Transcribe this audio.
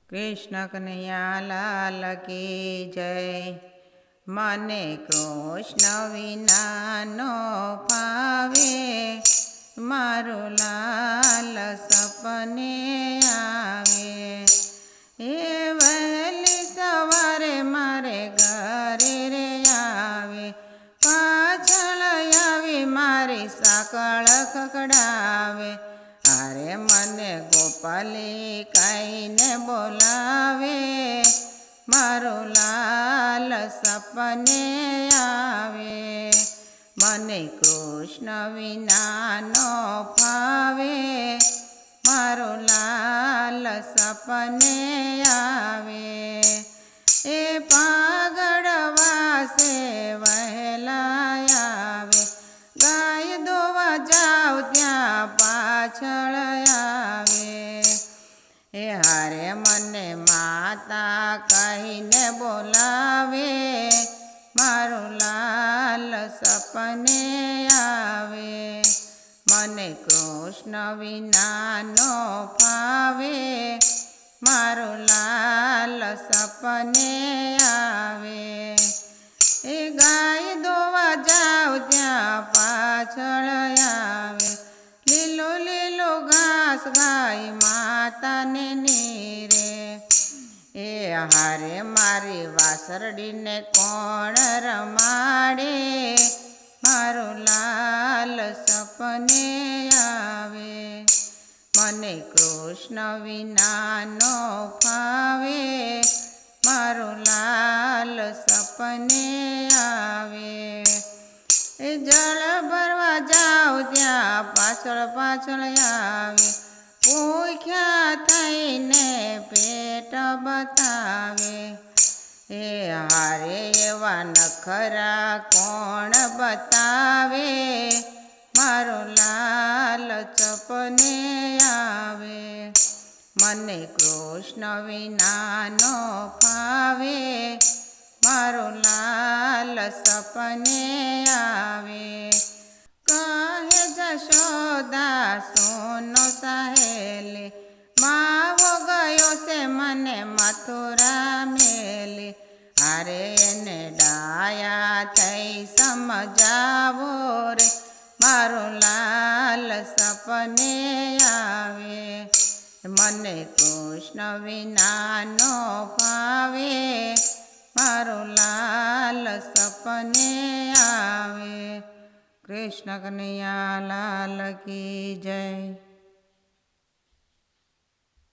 कृष्ण कन्हैया लाल की जय। मने कृष्ण विना नो पावे, मारो लाल सपने आवे। ए वहेली सवारे मारे घरे रे आवे, पाछळ आवी मारी साकळ खकडावे। अरे मने गोपाली काईने बोलावे, मारो लाल सपने आवे। मने कृष्ण विना नो फावे, मारो लाल सपने आवे। ए पागड़ वासे वहेला आवे, गाय दोवा जाव त्या पाछळ आवे। ए हारे मने माता कहीने बोलावे, मारो लाल सपने आवे। मने कृष्ण विना नो फावे, मारो लाल सपने आवे। ए गाय दोवा जाव त्या पाछळ आवे, लीलो लीलो घास गाय माता ने नीरे। ए हारे मारी वासरडी ने कोण रमाडे, मारो लाल सपने आवे। मने कृष्ण विना नो फावे, मारो लाल सपने आवे। ए जल भरवा जाव त्या पाछळ पाछळ आवे, भूख्या थईने पेट बतावे। ए हारे एवा नखरा कोण बतावे, मारो लाल सपने आवे। मने कृष्ण विना नो फावे, मारो लाल सपने आवे। कहे जशोदा सोनो सहेली, मावो गयो से मने मथुरा मेली। अरे एने डाया थई समझावो रे, मारो लाल सपने आवे। मने कृष्ण विना नो फावे, मारो लाल सपने आवे। कृष्ण कन्हैया लाल की जय।